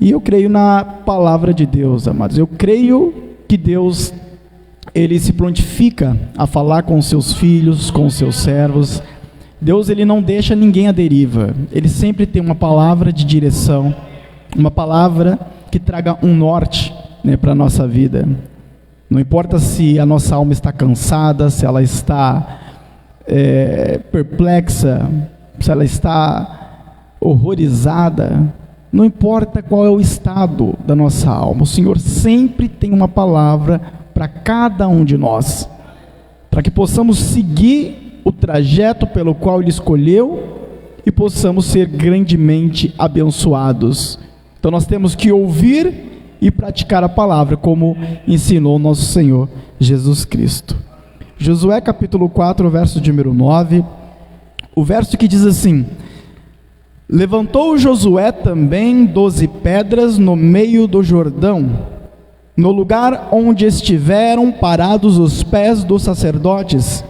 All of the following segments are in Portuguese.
E eu creio na palavra de Deus, amados. Eu creio que Deus, Ele se prontifica a falar com os seus filhos, com os seus servos. Deus, Ele não deixa ninguém à deriva. Ele sempre tem uma palavra de direção, uma palavra que traga um norte, para a nossa vida. Não importa se a nossa alma está cansada, se ela está perplexa, se ela está horrorizada, não importa qual é o estado da nossa alma, o Senhor sempre tem uma palavra para cada um de nós, para que possamos seguir o trajeto pelo qual Ele escolheu e possamos ser grandemente abençoados. Então nós temos que ouvir e praticar a palavra, como ensinou nosso Senhor Jesus Cristo. Josué capítulo 4, verso de número 9, o verso que diz assim: levantou Josué também 12 pedras no meio do Jordão, no lugar onde estiveram parados os pés dos sacerdotes,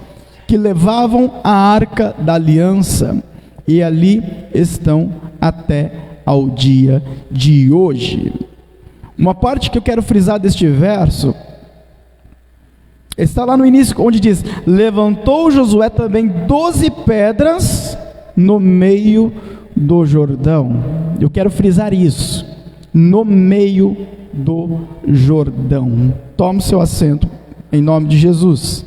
que levavam a arca da aliança, e ali estão até ao dia de hoje. Uma parte que eu quero frisar deste verso está lá no início, onde diz: levantou Josué também 12 pedras no meio do Jordão. Eu quero frisar isso, no meio do Jordão. Tome seu assento, em nome de Jesus.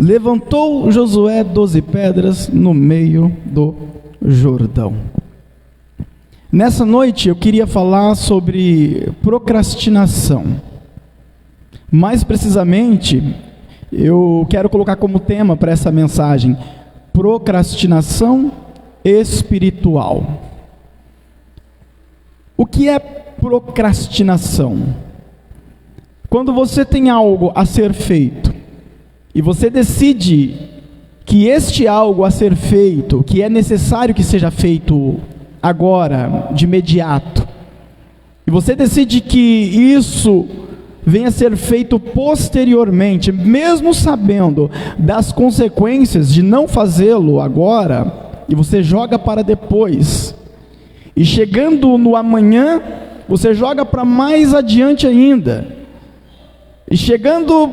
Levantou Josué 12 pedras no meio do Jordão. Nessa noite eu queria falar sobre procrastinação. Mais precisamente, eu quero colocar como tema para essa mensagem: procrastinação espiritual. O que é procrastinação? Quando você tem algo a ser feito e você decide que este algo a ser feito, que é necessário que seja feito agora, de imediato, e você decide que isso venha a ser feito posteriormente, mesmo sabendo das consequências de não fazê-lo agora, e você joga para depois, e chegando no amanhã, você joga para mais adiante ainda, e chegando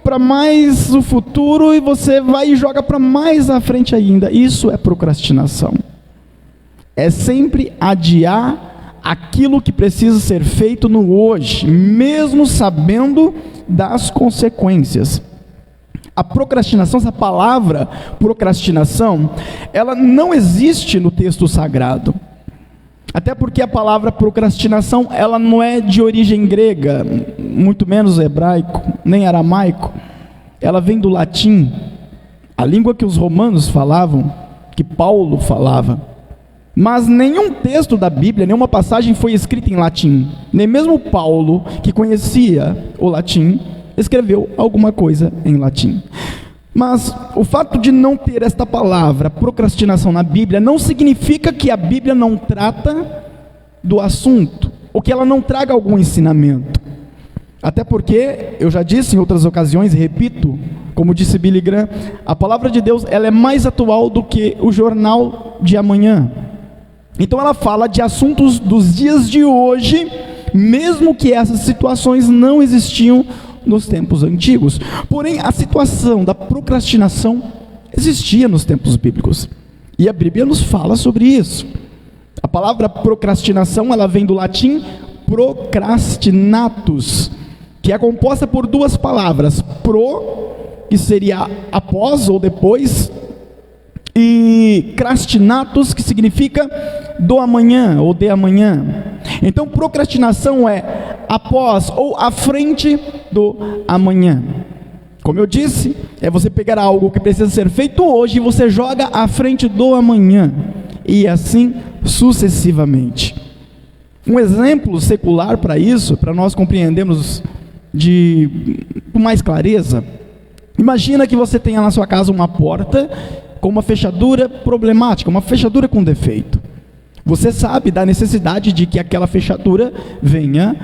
para mais o futuro, e você vai e joga para mais à frente ainda. Isso é procrastinação. É sempre adiar aquilo que precisa ser feito no hoje, mesmo sabendo das consequências. A procrastinação, essa palavra procrastinação, ela não existe no texto sagrado. Até porque a palavra procrastinação, ela não é de origem grega, muito menos hebraico, nem aramaico. Ela vem do latim, a língua que os romanos falavam, que Paulo falava. Mas nenhum texto da Bíblia, nenhuma passagem foi escrita em latim. Nem mesmo Paulo, que conhecia o latim, escreveu alguma coisa em latim. Mas o fato de não ter esta palavra, procrastinação, na Bíblia, não significa que a Bíblia não trata do assunto, ou que ela não traga algum ensinamento. Até porque, eu já disse em outras ocasiões, e repito, como disse Billy Graham, a palavra de Deus, ela é mais atual do que o jornal de amanhã. Então ela fala de assuntos dos dias de hoje, mesmo que essas situações não existiam nos tempos antigos. Porém, a situação da procrastinação existia nos tempos bíblicos, e a Bíblia nos fala sobre isso. A palavra procrastinação, ela vem do latim procrastinatus, que é composta por duas palavras: pro, que seria após ou depois, e crastinatus, que significa do amanhã ou de amanhã. Então procrastinação é após ou à frente do amanhã. Como eu disse, é você pegar algo que precisa ser feito hoje e você joga à frente do amanhã, e assim sucessivamente. Um exemplo secular para isso, para nós compreendermos com mais clareza: imagina que você tenha na sua casa uma porta com uma fechadura problemática, uma fechadura com defeito. Você sabe da necessidade de que aquela fechadura venha,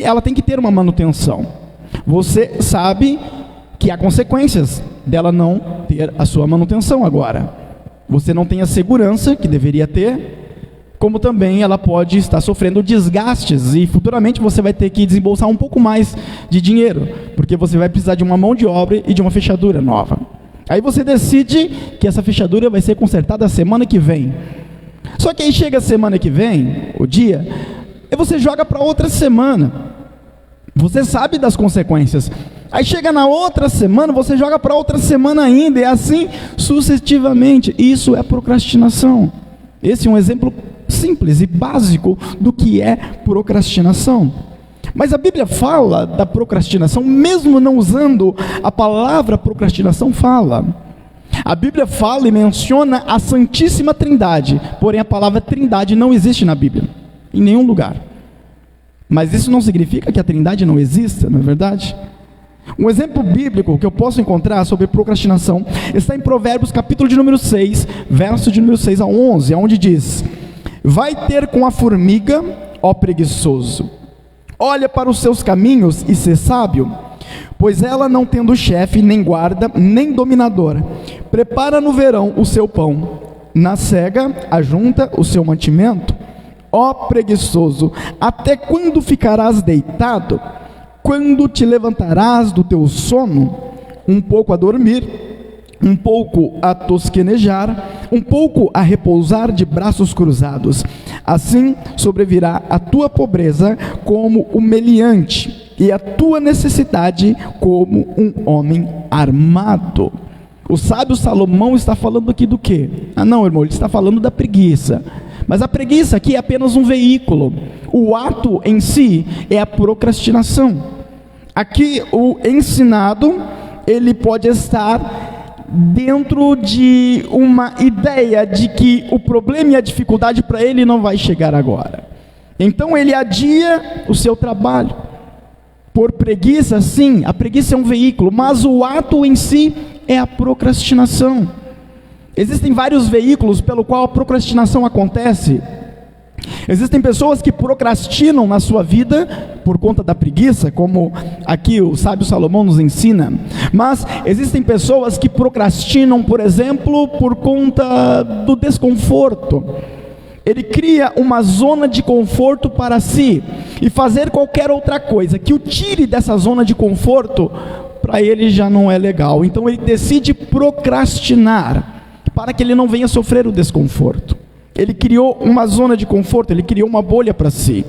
ela tem que ter uma manutenção. você sabe que há consequências dela não ter a sua manutenção agora. Você não tem a segurança que deveria ter, como também ela pode estar sofrendo desgastes e futuramente você vai ter que desembolsar um pouco mais de dinheiro, porque você vai precisar de uma mão de obra e de uma fechadura nova. Aí você decide que essa fechadura vai ser consertada a semana que vem. Só que aí chega a semana que vem, o dia, e você joga para outra semana. Você sabe das consequências. Aí chega na outra semana, você joga para outra semana ainda, e assim sucessivamente. Isso é procrastinação. Esse é um exemplo simples e básico do que é procrastinação. Mas a Bíblia fala da procrastinação, mesmo não usando a palavra procrastinação, fala. A Bíblia fala e menciona a Santíssima Trindade, porém a palavra Trindade não existe na Bíblia, em nenhum lugar. Mas isso não significa que a Trindade não exista, não é verdade? Um exemplo bíblico que eu posso encontrar sobre procrastinação está em Provérbios capítulo de número 6, verso de número 6 a 11, onde diz: vai ter com a formiga, ó preguiçoso, olha para os seus caminhos e sê sábio, pois ela não tendo chefe, nem guarda, nem dominador, prepara no verão o seu pão, na cega ajunta o seu mantimento. Ó preguiçoso, até quando ficarás deitado? Quando te levantarás do teu sono? Um pouco a dormir, um pouco a tosquenejar, um pouco a repousar de braços cruzados. Assim sobrevirá a tua pobreza como o meliante, e a tua necessidade como um homem armado. O sábio Salomão está falando aqui do quê? Não, irmão, ele está falando da preguiça. Mas a preguiça aqui é apenas um veículo. O ato em si é a procrastinação. Aqui o ensinado, ele pode estar dentro de uma ideia de que o problema e a dificuldade para ele não vai chegar agora. Então ele adia o seu trabalho. Por preguiça, sim, a preguiça é um veículo, mas o ato em si é a procrastinação. Existem vários veículos pelo qual a procrastinação acontece. Existem pessoas que procrastinam na sua vida por conta da preguiça, como aqui o sábio Salomão nos ensina. Mas existem pessoas que procrastinam, por exemplo, por conta do desconforto. Ele cria uma zona de conforto para si e fazer qualquer outra coisa que o tire dessa zona de conforto, para ele já não é legal. Então ele decide procrastinar para que ele não venha sofrer o desconforto. Ele criou uma zona de conforto, ele criou uma bolha para si.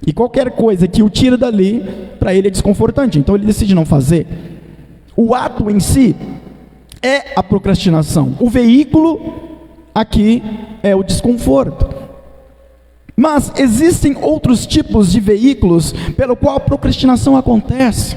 E qualquer coisa que o tira dali, para ele é desconfortante. Então ele decide não fazer. O ato em si é a procrastinação. O veículo aqui é o desconforto. Mas existem outros tipos de veículos pelo qual a procrastinação acontece.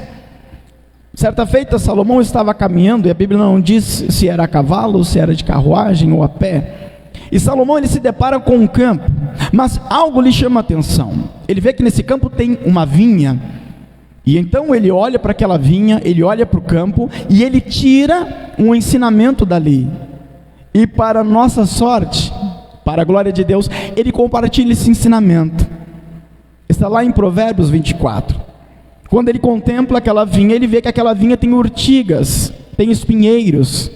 Certa feita, Salomão estava caminhando, e a Bíblia não diz se era a cavalo, se era de carruagem ou a pé. E Salomão, ele se depara com um campo, mas algo lhe chama a atenção. Ele vê que nesse campo tem uma vinha, e então ele olha para aquela vinha, ele olha para o campo, e ele tira um ensinamento dali. E para nossa sorte, para a glória de Deus, ele compartilha esse ensinamento. Está lá em Provérbios 24. Quando ele contempla aquela vinha, ele vê que aquela vinha tem urtigas, tem espinheiros.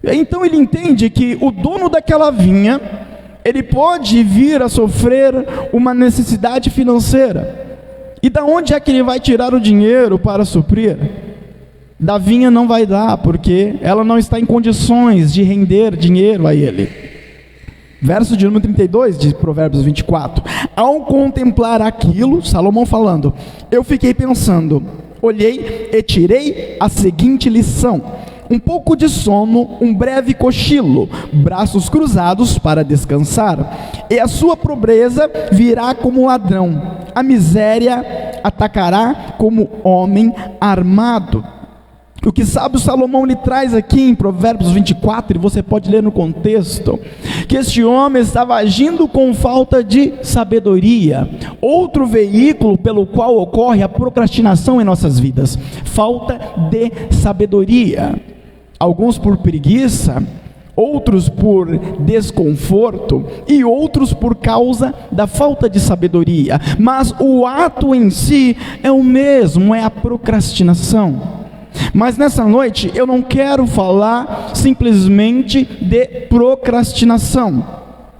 Então ele entende que o dono daquela vinha, ele pode vir a sofrer uma necessidade financeira. E da onde é que ele vai tirar o dinheiro para suprir? Da vinha não vai dar, porque ela não está em condições de render dinheiro a ele. Verso de número 32 de Provérbios 24. Ao contemplar aquilo, Salomão falando, eu fiquei pensando, olhei e tirei a seguinte lição: um pouco de sono, um breve cochilo, braços cruzados para descansar, e a sua pobreza virá como ladrão, a miséria atacará como homem armado. O que sábio Salomão lhe traz aqui em Provérbios 24, e você pode ler no contexto, que este homem estava agindo com falta de sabedoria. Outro veículo pelo qual ocorre a procrastinação em nossas vidas, falta de sabedoria. Alguns por preguiça, outros por desconforto e outros por causa da falta de sabedoria, mas o ato em si é o mesmo, é a procrastinação. Mas nessa noite eu não quero falar simplesmente de procrastinação,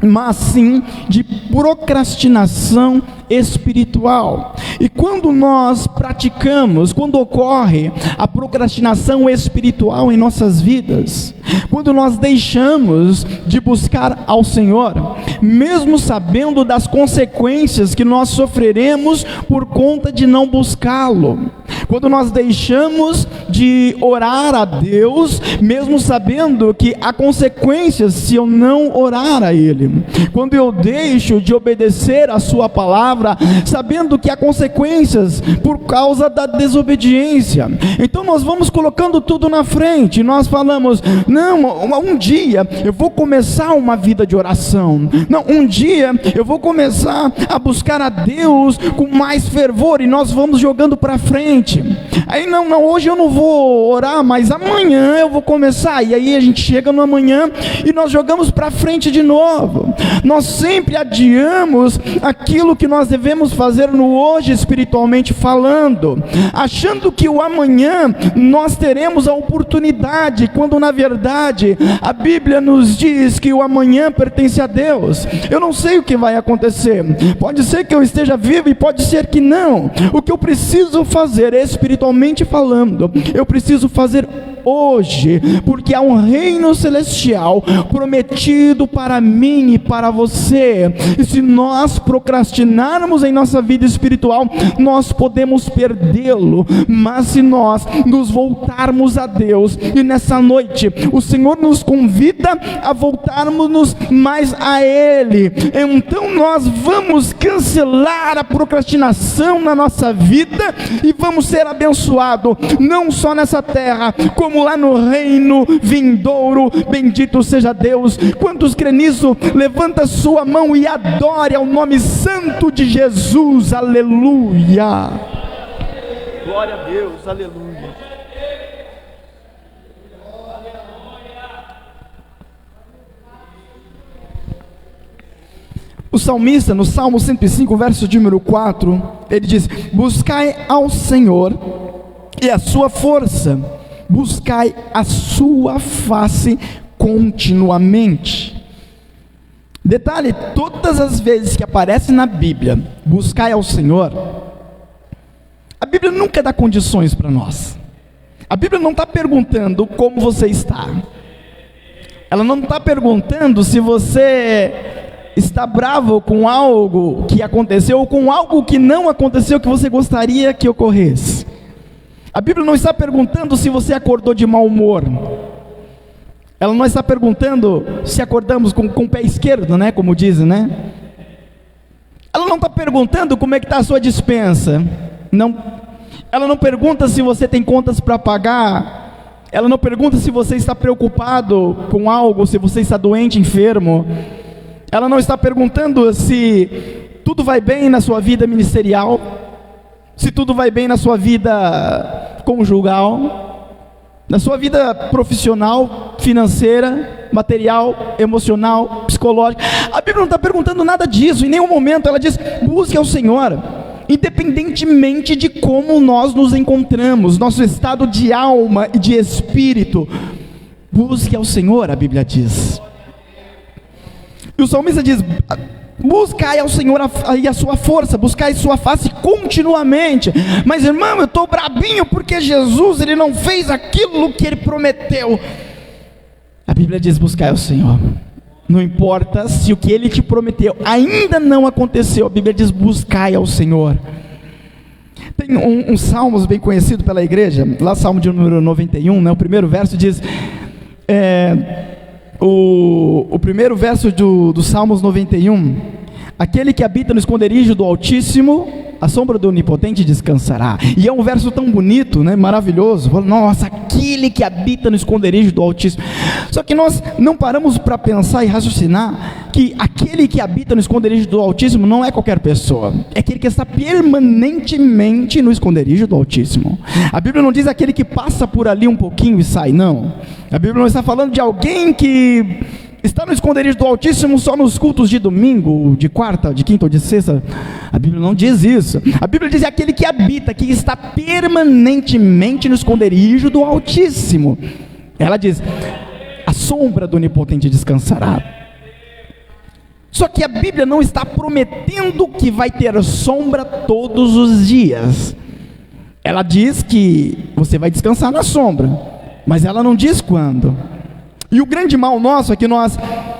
mas sim de procrastinação espiritual. E quando nós praticamos, quando ocorre a procrastinação espiritual em nossas vidas, quando nós deixamos de buscar ao Senhor, mesmo sabendo das consequências que nós sofreremos por conta de não buscá-lo, quando nós deixamos de orar a Deus, mesmo sabendo que há consequências se eu não orar a Ele, quando eu deixo de obedecer a Sua palavra, sabendo que há consequências por causa da desobediência, então nós vamos colocando tudo na frente, nós falamos, não, um dia eu vou começar uma vida de oração, não, um dia eu vou começar a buscar a Deus com mais fervor, e nós vamos jogando para frente. Aí não, hoje eu não vou orar, mas amanhã eu vou começar, e aí a gente chega no amanhã e nós jogamos para frente de novo. Nós sempre adiamos aquilo que nós devemos fazer no hoje espiritualmente falando, achando que o amanhã nós teremos a oportunidade, quando na verdade a Bíblia nos diz que o amanhã pertence a Deus. Eu não sei o que vai acontecer, pode ser que eu esteja vivo e pode ser que não. O que eu preciso fazer espiritualmente falando, eu preciso fazer hoje, porque há um reino celestial prometido para mim e para você, e se nós procrastinarmos em nossa vida espiritual, nós podemos perdê-lo. Mas se nós nos voltarmos a Deus, e nessa noite o Senhor nos convida a voltarmos mais a Ele, então nós vamos cancelar a procrastinação na nossa vida e vamos ser abençoados, não só nessa terra, como lá no reino vindouro. Bendito seja Deus. Quantos crê nisso? Levanta sua mão e adore ao nome santo de Jesus. Aleluia. Glória a Deus. Aleluia. O salmista, no Salmo 105, verso de número 4, ele diz: buscai ao Senhor e a sua força, buscai a sua face continuamente. Detalhe, todas as vezes que aparece na Bíblia, buscai ao Senhor, a Bíblia nunca dá condições para nós. A Bíblia não está perguntando como você está. Ela não está perguntando se você está bravo com algo que aconteceu ou com algo que não aconteceu que você gostaria que ocorresse. A Bíblia não está perguntando se você acordou de mau humor. Ela não está perguntando se acordamos com o pé esquerdo, né, como dizem, né? Ela não está perguntando como é que está a sua despensa. Não. Ela não pergunta se você tem contas para pagar. Ela não pergunta se você está preocupado com algo, se você está doente, enfermo. Ela não está perguntando se tudo vai bem na sua vida ministerial, se tudo vai bem na sua vida conjugal, na sua vida profissional, financeira, material, emocional, psicológica. A Bíblia não está perguntando nada disso. Em nenhum momento ela diz: busque ao Senhor, independentemente de como nós nos encontramos, nosso estado de alma e de espírito. Busque ao Senhor, a Bíblia diz. E o salmista diz: buscai ao Senhor e a sua força, buscai sua face continuamente. Mas irmão, eu estou brabinho porque Jesus, ele não fez aquilo que ele prometeu. A Bíblia diz: buscai ao Senhor. Não importa se o que ele te prometeu ainda não aconteceu, a Bíblia diz: buscai ao Senhor. Tem um salmos bem conhecido pela igreja, lá Salmo de número 91, né, o primeiro verso diz, o primeiro verso do Salmos 91, aquele que habita no esconderijo do Altíssimo, a sombra do Onipotente descansará. E é um verso tão bonito, né, maravilhoso. Nossa, aquele que habita no esconderijo do Altíssimo. Só que nós não paramos para pensar e raciocinar que aquele que habita no esconderijo do Altíssimo não é qualquer pessoa, é aquele que está permanentemente no esconderijo do Altíssimo. A Bíblia não diz aquele que passa por ali um pouquinho e sai, não. A Bíblia não está falando de alguém que está no esconderijo do Altíssimo só nos cultos de domingo, de quarta, de quinta ou de sexta. A Bíblia não diz isso. A Bíblia diz aquele que habita, que está permanentemente no esconderijo do Altíssimo. Ela diz: a sombra do Onipotente descansará. Só que a Bíblia não está prometendo que vai ter sombra todos os dias. Ela diz que você vai descansar na sombra, mas ela não diz quando. E o grande mal nosso é que nós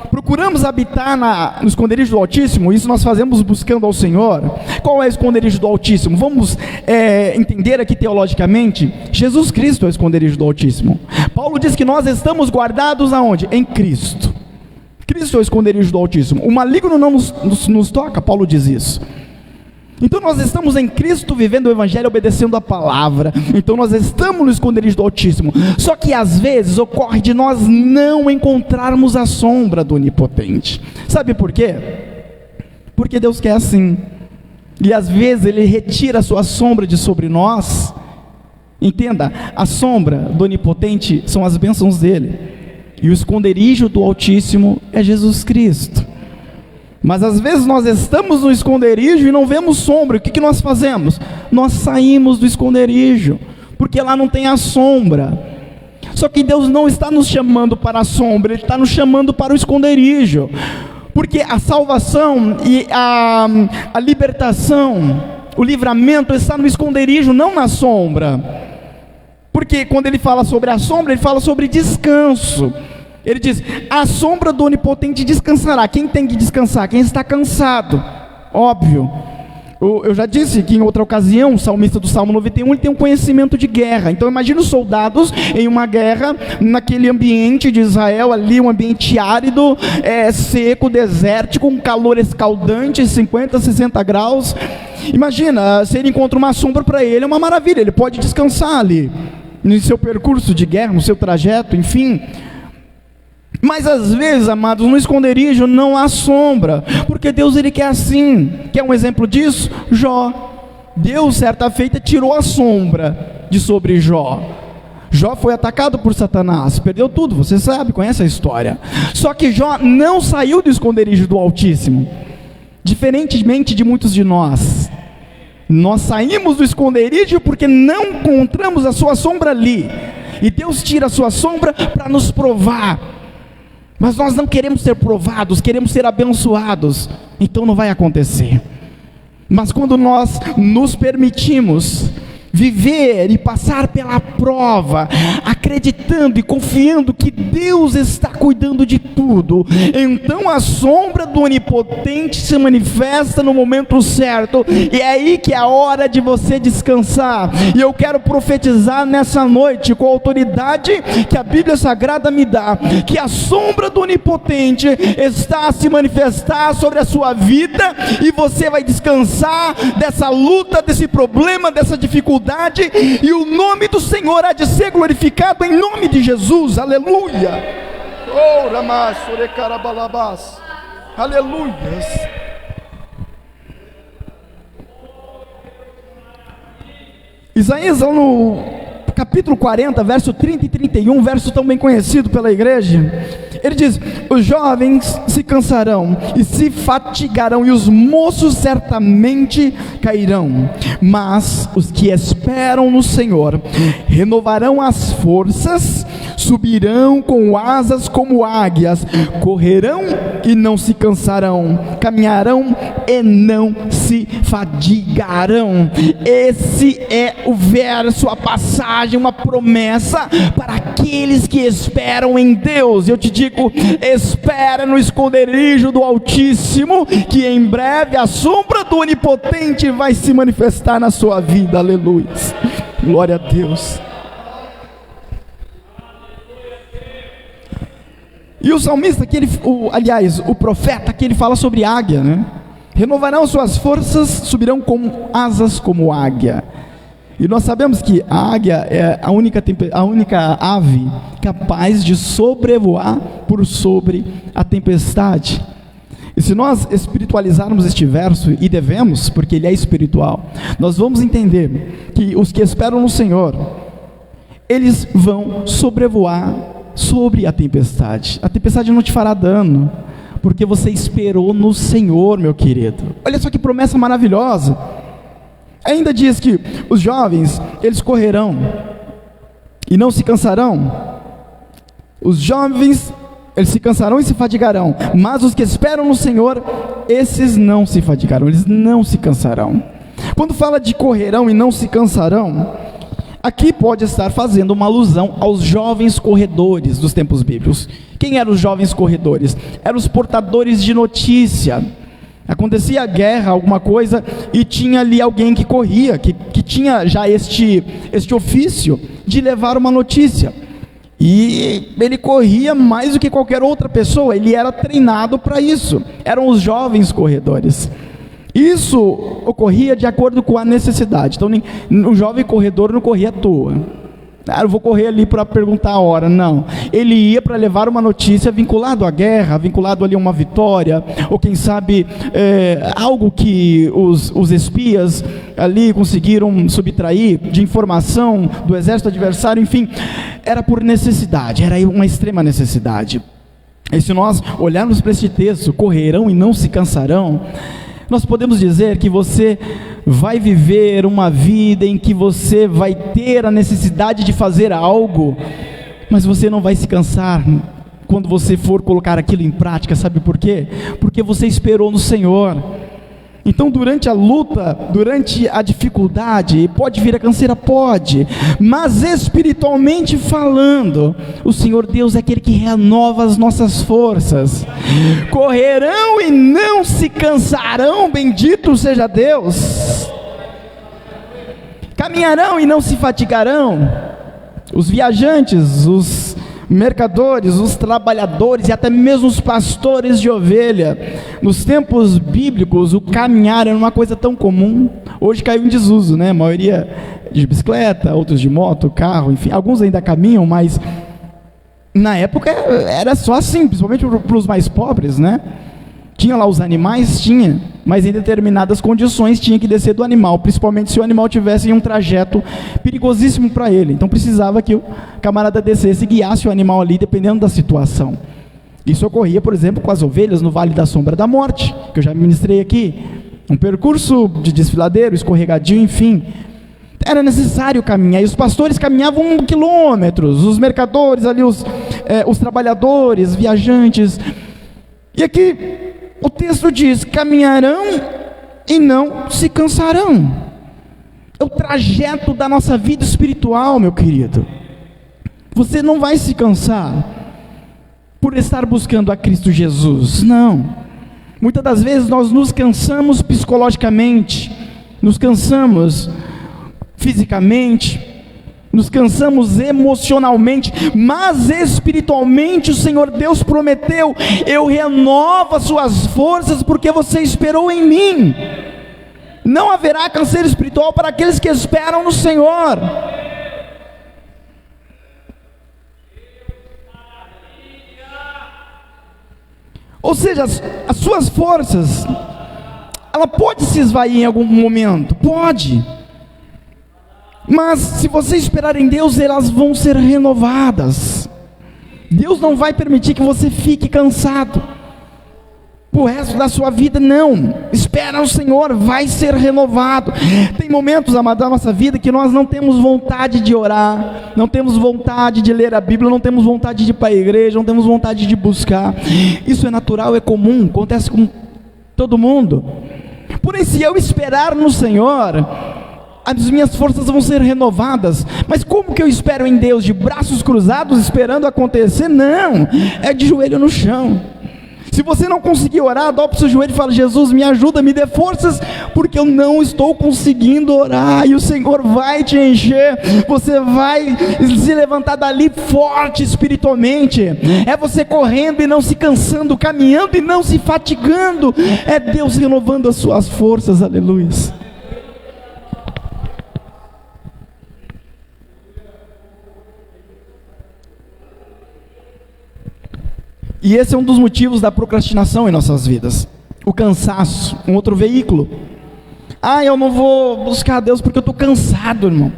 procuramos habitar no esconderijo do Altíssimo. Isso nós fazemos buscando ao Senhor. Qual é o esconderijo do Altíssimo? Vamos entender aqui teologicamente. Jesus Cristo é o esconderijo do Altíssimo. Paulo diz que nós estamos guardados aonde? Em Cristo. Cristo é o esconderijo do Altíssimo. O maligno não nos toca, Paulo diz isso. Então nós estamos em Cristo, vivendo o Evangelho, obedecendo a palavra. Então nós estamos no esconderijo do Altíssimo. Só que às vezes ocorre de nós não encontrarmos a sombra do Onipotente. Sabe por quê? Porque Deus quer assim. E às vezes Ele retira a sua sombra de sobre nós. Entenda, a sombra do Onipotente são as bênçãos dEle. E o esconderijo do Altíssimo é Jesus Cristo. Mas às vezes nós estamos no esconderijo e não vemos sombra. O que nós fazemos? Nós saímos do esconderijo, porque lá não tem a sombra. Só que Deus não está nos chamando para a sombra, Ele está nos chamando para o esconderijo. Porque a salvação e a libertação, o livramento está no esconderijo, não na sombra. Porque quando Ele fala sobre a sombra, Ele fala sobre descanso. Ele diz: a sombra do Onipotente descansará. Quem tem que descansar? Quem está cansado. Óbvio. Eu já disse que em outra ocasião, o salmista do Salmo 91, ele tem um conhecimento de guerra. Então imagina os soldados em uma guerra, naquele ambiente de Israel ali, um ambiente árido, seco, desértico, com calor escaldante, 50, 60 graus. Imagina, se ele encontra uma sombra para ele, é uma maravilha. Ele pode descansar ali, no seu percurso de guerra, no seu trajeto, enfim. Mas às vezes, amados, no esconderijo não há sombra, porque Deus Ele quer assim. Quer um exemplo disso? Jó. Deus, certa feita, tirou a sombra de sobre Jó. Jó foi atacado por Satanás, perdeu tudo, você sabe, conhece a história. Só que Jó não saiu do esconderijo do Altíssimo, diferentemente de muitos de nós. Nós saímos do esconderijo porque não encontramos a sua sombra ali, e Deus tira a sua sombra para nos provar. Mas nós não queremos ser provados, queremos ser abençoados, então não vai acontecer. Mas quando nós nos permitimos viver e passar pela prova, acreditando e confiando que Deus está cuidando de tudo, então a sombra do Onipotente se manifesta no momento certo, e é aí que é a hora de você descansar. E eu quero profetizar nessa noite, com a autoridade que a Bíblia Sagrada me dá, que a sombra do Onipotente está a se manifestar sobre a sua vida, e você vai descansar dessa luta, desse problema, dessa dificuldade, e o nome do Senhor há de ser glorificado em nome de Jesus. Aleluia. Oh, Ramás, Orecarabalabás. Aleluias. Isaías, no capítulo 40, verso 30 e 31, verso tão bem conhecido pela igreja, ele diz: os jovens se cansarão e se fatigarão, e os moços certamente cairão, mas os que esperam no Senhor renovarão as forças, subirão com asas como águias, correrão e não se cansarão, caminharão e não se fadigarão. Esse é o verso, a passagem, uma promessa para aqueles que esperam em Deus. Eu te digo, espera no esconderijo do Altíssimo, que em breve a sombra do Onipotente vai se manifestar na sua vida. Aleluia, glória a Deus. E o salmista, o profeta, que ele fala sobre águia, né? Renovarão suas forças, subirão com asas como águia. E nós sabemos que a águia é a única ave capaz de sobrevoar por sobre a tempestade. E se nós espiritualizarmos este verso, e devemos, porque ele é espiritual, nós vamos entender que os que esperam no Senhor, eles vão sobrevoar sobre a tempestade. A tempestade não te fará dano, porque você esperou no Senhor, meu querido. Olha só que promessa maravilhosa. Ainda diz que os jovens, eles correrão e não se cansarão. Os jovens, eles se cansarão e se fadigarão, mas os que esperam no Senhor, esses não se fadigarão, eles não se cansarão. Quando fala de correrão e não se cansarão, aqui pode estar fazendo uma alusão aos jovens corredores dos tempos bíblicos. Quem eram os jovens corredores? Eram os portadores de notícia. Acontecia a guerra, alguma coisa, e tinha ali alguém que corria, que tinha já este ofício de levar uma notícia. E ele corria mais do que qualquer outra pessoa, ele era treinado para isso. Eram os jovens corredores. Isso ocorria de acordo com a necessidade. Então, o jovem corredor não corria à toa. Eu vou correr ali para perguntar a hora. Não. Ele ia para levar uma notícia vinculado à guerra, vinculado ali a uma vitória, ou quem sabe algo que os espias ali conseguiram subtrair de informação do exército adversário. Enfim, era por necessidade, era uma extrema necessidade. E se nós olharmos para este texto, correrão e não se cansarão, nós podemos dizer que você vai viver uma vida em que você vai ter a necessidade de fazer algo, mas você não vai se cansar quando você for colocar aquilo em prática. Sabe por quê? Porque você esperou no Senhor. Então, durante a luta, durante a dificuldade, pode vir a canseira? Pode, mas espiritualmente falando, o Senhor Deus é aquele que renova as nossas forças. Correrão e não se cansarão, bendito seja Deus. Caminharão e não se fatigarão. Os viajantes, os mercadores, os trabalhadores e até mesmo os pastores de ovelha, nos tempos bíblicos o caminhar era uma coisa tão comum. Hoje caiu em desuso, né? A maioria de bicicleta, outros de moto, carro, enfim, alguns ainda caminham, mas na época era só assim, principalmente para os mais pobres, né? Tinha lá os animais, tinha, mas em determinadas condições tinha que descer do animal, principalmente se o animal tivesse em um trajeto perigosíssimo para ele. Então precisava que o camarada descesse e guiasse o animal ali, dependendo da situação. Isso ocorria, por exemplo, com as ovelhas no Vale da Sombra da Morte, que eu já ministrei aqui. Um percurso de desfiladeiro, escorregadio, enfim. Era necessário caminhar, e os pastores caminhavam quilômetros, os mercadores ali, os trabalhadores, viajantes. E aqui o texto diz: caminharão e não se cansarão. É o trajeto da nossa vida espiritual, meu querido. Você não vai se cansar por estar buscando a Cristo Jesus, não. Muitas das vezes nós nos cansamos psicologicamente, nos cansamos fisicamente, nos cansamos emocionalmente, mas espiritualmente o Senhor Deus prometeu: eu renovo as suas forças porque você esperou em mim. Não haverá canseiro espiritual para aqueles que esperam no Senhor. Ou seja, as suas forças, ela pode se esvair em algum momento, pode. Mas se você esperar em Deus, elas vão ser renovadas. Deus não vai permitir que você fique cansado pro resto da sua vida, não. Espera no Senhor, vai ser renovado. Tem momentos, amado, da nossa vida que nós não temos vontade de orar, não temos vontade de ler a Bíblia, não temos vontade de ir para a igreja, não temos vontade de buscar. Isso é natural, é comum, acontece com todo mundo. Porém, se eu esperar no Senhor, as minhas forças vão ser renovadas. Mas como que eu espero em Deus? De braços cruzados esperando acontecer? Não, é de joelho no chão. Se você não conseguir orar, dobra o seu joelho e fala: Jesus, me ajuda, me dê forças, porque eu não estou conseguindo orar. E o Senhor vai te encher, você vai se levantar dali forte espiritualmente. É você correndo e não se cansando, caminhando e não se fatigando. É Deus renovando as suas forças, aleluia. E esse é um dos motivos da procrastinação em nossas vidas. O cansaço, um outro veículo. Eu não vou buscar a Deus porque eu estou cansado, irmão.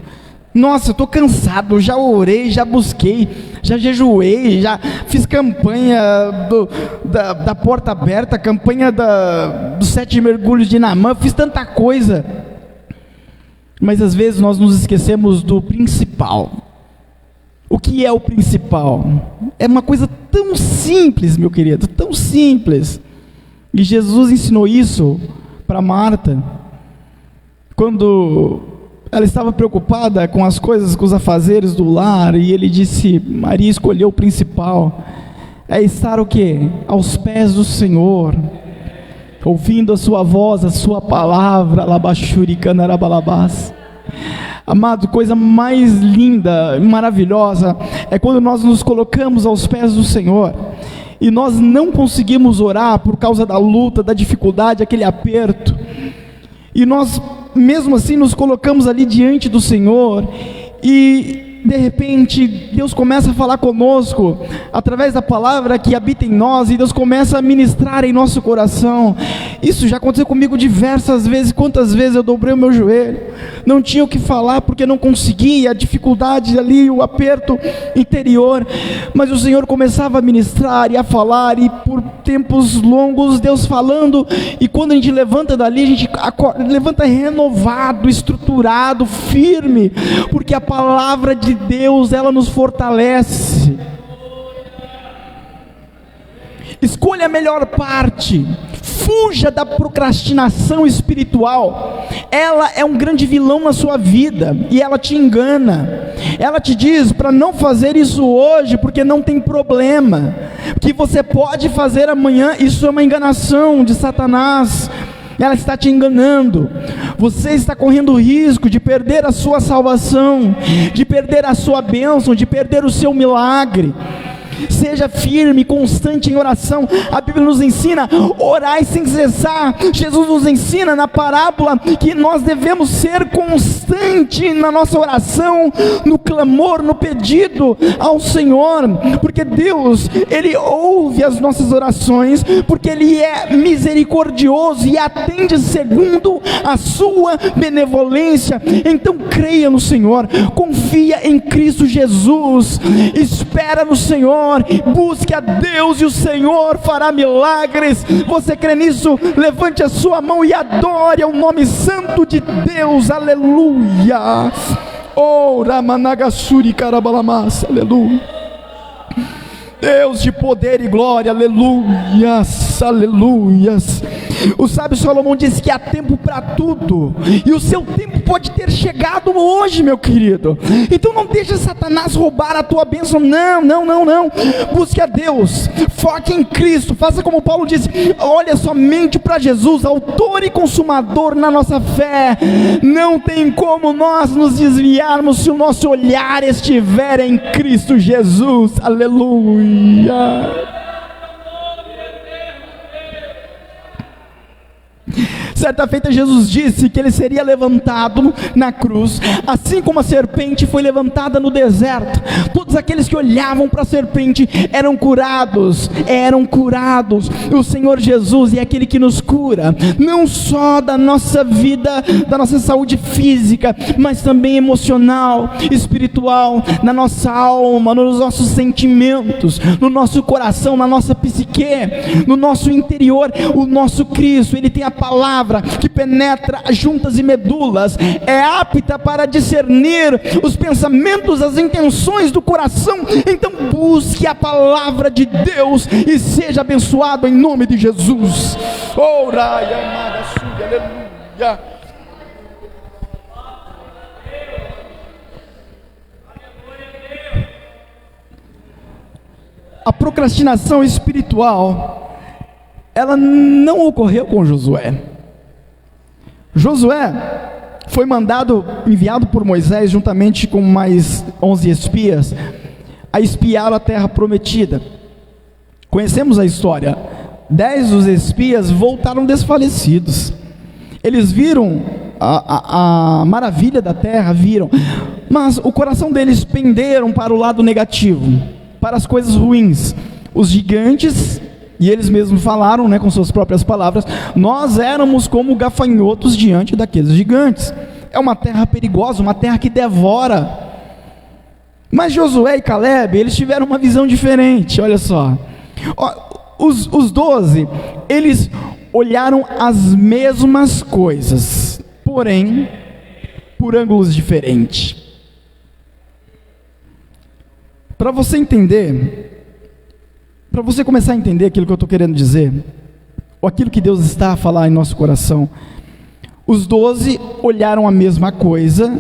Nossa, eu estou cansado, já orei, já busquei, já jejuei, já fiz campanha da porta aberta, campanha dos 7 mergulhos de Naamã, fiz tanta coisa. Mas às vezes nós nos esquecemos do principal. O que é o principal? É uma coisa tão simples, meu querido, tão simples. E Jesus ensinou isso para Marta, quando ela estava preocupada com as coisas, com os afazeres do lar, e ele disse: Maria escolheu o principal, é estar o quê? Aos pés do Senhor, ouvindo a sua voz, a sua palavra. Labachuricanarabalabás. Amado, coisa mais linda, maravilhosa, é quando nós nos colocamos aos pés do Senhor, e nós não conseguimos orar por causa da luta, da dificuldade, aquele aperto, e nós mesmo assim nos colocamos ali diante do Senhor, e de repente Deus começa a falar conosco, através da palavra que habita em nós, e Deus começa a ministrar em nosso coração. Isso já aconteceu comigo diversas vezes. Quantas vezes eu dobrei o meu joelho, não tinha o que falar, porque não conseguia, a dificuldade ali, o aperto interior, mas o Senhor começava a ministrar e a falar, e por tempos longos Deus falando, e quando a gente levanta dali, a gente levanta renovado, estruturado, firme, porque a palavra de Deus, ela nos fortalece. Escolha a melhor parte, fuja da procrastinação espiritual. Ela é um grande vilão na sua vida, e ela te engana. Ela te diz para não fazer isso hoje, porque não tem problema, que você pode fazer amanhã. Isso é uma enganação de Satanás. Ela está te enganando. Você está correndo o risco de perder a sua salvação, de perder a sua bênção, de perder o seu milagre. Seja firme, constante em oração. A Bíblia nos ensina: orai sem cessar. Jesus nos ensina na parábola que nós devemos ser constantes na nossa oração, no clamor, no pedido ao Senhor, porque Deus, Ele ouve as nossas orações, porque Ele é misericordioso e atende segundo a sua benevolência. Então creia no Senhor, confia em Cristo Jesus, espera no Senhor, busque a Deus e o Senhor fará milagres. Você crê nisso? Levante a sua mão e adore ao nome santo de Deus. Aleluia. Ora managasuri karabalamas. Aleluia. Deus de poder e glória. Aleluias, aleluias. O sábio Salomão disse que há tempo para tudo, e o seu tempo pode ter chegado hoje, meu querido. Então não deixe Satanás roubar a tua bênção. Não. Busque a Deus, foque em Cristo, faça como Paulo disse: olha somente para Jesus, autor e consumador na nossa fé. Não tem como nós nos desviarmos se o nosso olhar estiver em Cristo Jesus. Aleluia. Certa feita Jesus disse que Ele seria levantado na cruz, assim como a serpente foi levantada no deserto. Todos aqueles que olhavam para a serpente eram curados. O Senhor Jesus é aquele que nos cura, não só da nossa vida, da nossa saúde física, mas também emocional, espiritual, na nossa alma, nos nossos sentimentos, no nosso coração, na nossa psique, no nosso interior. O nosso Cristo, Ele tem a palavra que penetra juntas e medulas, é apta para discernir os pensamentos, as intenções do coração. Então busque a palavra de Deus e seja abençoado em nome de Jesus. Aleluia. A procrastinação espiritual, ela não ocorreu com Josué. Josué foi enviado por Moisés, juntamente com mais 11 espias, a espiar a terra prometida. Conhecemos a história. 10 dos espias voltaram desfalecidos. Eles viram a maravilha da terra, mas o coração deles penderam para o lado negativo, para as coisas ruins. Os gigantes, e eles mesmos falaram, com suas próprias palavras, nós éramos como gafanhotos diante daqueles gigantes. É uma terra perigosa, uma terra que devora. Mas Josué e Caleb, eles tiveram uma visão diferente, olha só. Os 12, eles olharam as mesmas coisas, porém, por ângulos diferentes. Para você entender, para você começar a entender aquilo que eu estou querendo dizer, ou aquilo que Deus está a falar em nosso coração, os 12 olharam a mesma coisa,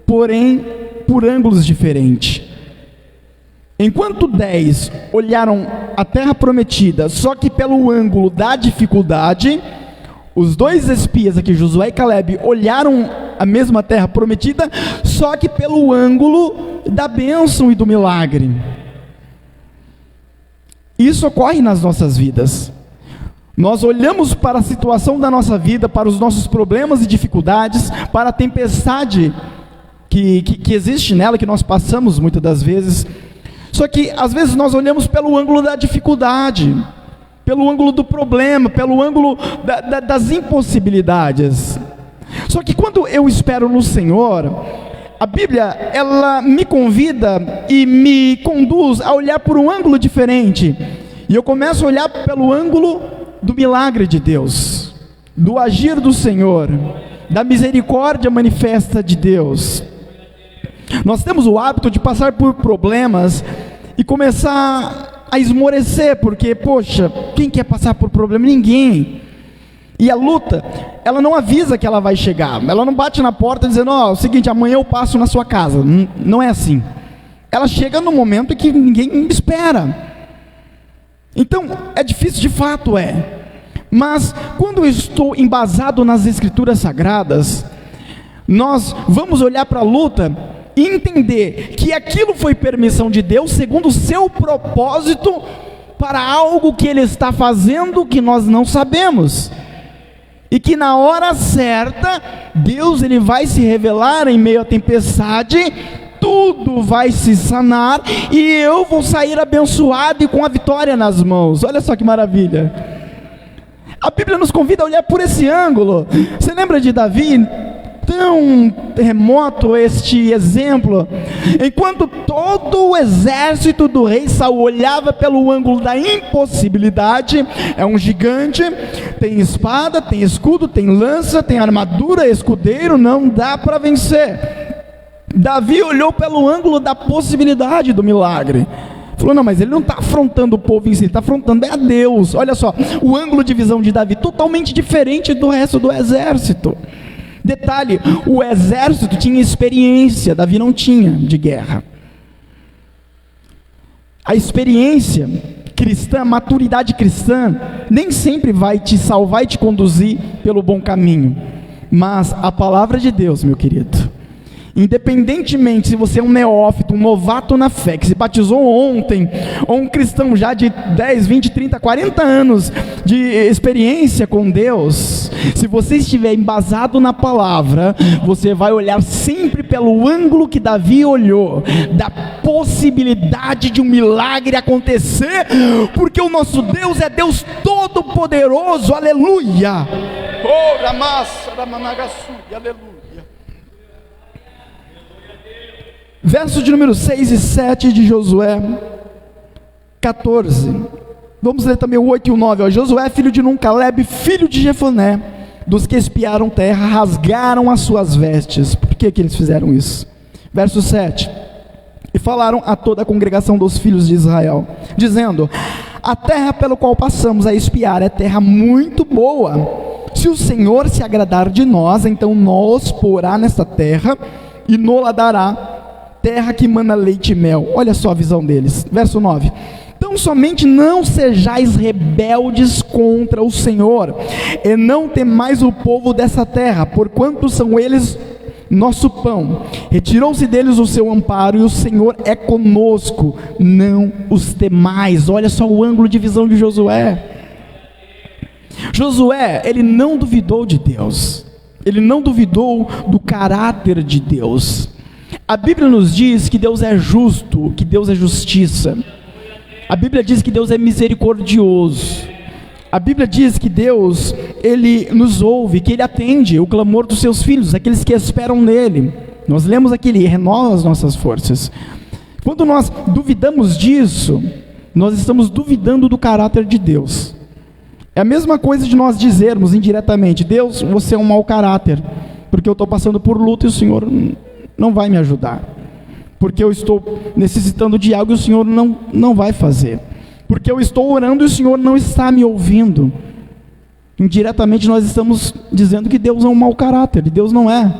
porém, por ângulos diferentes. Enquanto 10 olharam a terra prometida, só que pelo ângulo da dificuldade, os 2 espias aqui, Josué e Caleb, olharam a mesma terra prometida, só que pelo ângulo da bênção e do milagre. Isso ocorre nas nossas vidas. Nós olhamos para a situação da nossa vida, para os nossos problemas e dificuldades, para a tempestade que existe nela, que nós passamos muitas das vezes. Só que às vezes nós olhamos pelo ângulo da dificuldade, pelo ângulo do problema, pelo ângulo das impossibilidades. Só que quando eu espero no Senhor, a Bíblia, ela me convida e me conduz a olhar por um ângulo diferente. E eu começo a olhar pelo ângulo do milagre de Deus, do agir do Senhor, da misericórdia manifesta de Deus. Nós temos o hábito de passar por problemas e começar a esmorecer, porque, poxa, quem quer passar por problema? Ninguém. E a luta, ela não avisa que ela vai chegar, ela não bate na porta dizendo, é o seguinte, amanhã eu passo na sua casa. Não é assim. Ela chega no momento em que ninguém espera. Então, é difícil, de fato é. Mas, quando eu estou embasado nas Escrituras Sagradas, nós vamos olhar para a luta e entender que aquilo foi permissão de Deus, segundo o seu propósito, para algo que Ele está fazendo que nós não sabemos. E que na hora certa, Deus Ele vai se revelar em meio à tempestade, tudo vai se sanar, e eu vou sair abençoado e com a vitória nas mãos. Olha só que maravilha. A Bíblia nos convida a olhar por esse ângulo. Você lembra de Davi? Tão remoto este exemplo. Enquanto todo o exército do rei Saul olhava pelo ângulo da impossibilidade, é um gigante, tem espada, tem escudo, tem lança, tem armadura, escudeiro, não dá para vencer. Davi olhou pelo ângulo da possibilidade do milagre. Falou, não, mas ele não está afrontando o povo em si, ele está afrontando a Deus. Olha só, o ângulo de visão de Davi totalmente diferente do resto do exército. Detalhe, o exército tinha experiência, Davi não tinha de guerra. A experiência cristã, a maturidade cristã, nem sempre vai te salvar e te conduzir pelo bom caminho. Mas a palavra de Deus, meu querido, independentemente se você é um neófito, um novato na fé, que se batizou ontem, ou um cristão já de 10, 20, 30, 40 anos de experiência com Deus, se você estiver embasado na palavra, você vai olhar sempre pelo ângulo que Davi olhou, da possibilidade de um milagre acontecer, porque o nosso Deus é Deus todo-poderoso, aleluia. Oh, Ramassa, Ramanagaçu, aleluia. Verso de número 6 e 7 de Josué 14. Vamos ler também o 8 e o 9. Josué, filho de Nun, Caleb, filho de Jefoné, dos que espiaram terra, rasgaram as suas vestes. Por que eles fizeram isso? Verso 7. E falaram a toda a congregação dos filhos de Israel, dizendo: a terra pelo qual passamos a espiar é terra muito boa. Se o Senhor se agradar de nós, então nos porá nesta terra e nos dará terra que mana leite e mel. Olha só a visão deles. Verso 9. Então somente não sejais rebeldes contra o Senhor, e não temais o povo dessa terra, porquanto são eles nosso pão. Retirou-se deles o seu amparo, e o Senhor é conosco, não os temais. Olha só o ângulo de visão de Josué. Josué, ele não duvidou de Deus, ele não duvidou do caráter de Deus. A Bíblia nos diz que Deus é justo, que Deus é justiça. A Bíblia diz que Deus é misericordioso. A Bíblia diz que Deus, Ele nos ouve, que Ele atende o clamor dos seus filhos, aqueles que esperam nele. Nós lemos aqui, Ele renova as nossas forças. Quando nós duvidamos disso, nós estamos duvidando do caráter de Deus. É a mesma coisa de nós dizermos indiretamente: Deus, você é um mau caráter, porque eu estou passando por luta e o Senhor não vai me ajudar, porque eu estou necessitando de algo e o Senhor não vai fazer, porque eu estou orando e o Senhor não está me ouvindo. Indiretamente nós estamos dizendo que Deus é um mau caráter, e Deus não é,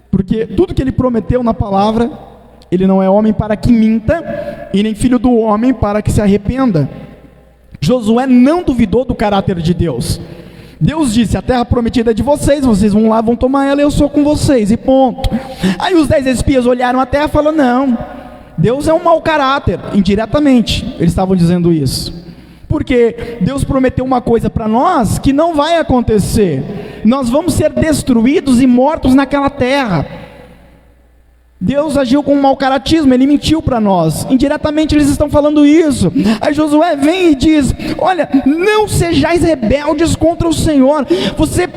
porque tudo que Ele prometeu na palavra, Ele não é homem para que minta, e nem filho do homem para que se arrependa. Josué não duvidou do caráter de Deus. Deus disse: a terra prometida é de vocês, vocês vão lá, vão tomar ela, eu sou com vocês, e ponto. Aí os 10 espias olharam a terra e falaram: não, Deus é um mau caráter. Indiretamente eles estavam dizendo isso, porque Deus prometeu uma coisa para nós que não vai acontecer. Nós vamos ser destruídos e mortos naquela terra. Deus agiu com um mau caratismo, Ele mentiu para nós. Indiretamente eles estão falando isso. Aí Josué vem e diz: olha, não sejais rebeldes contra o Senhor. Você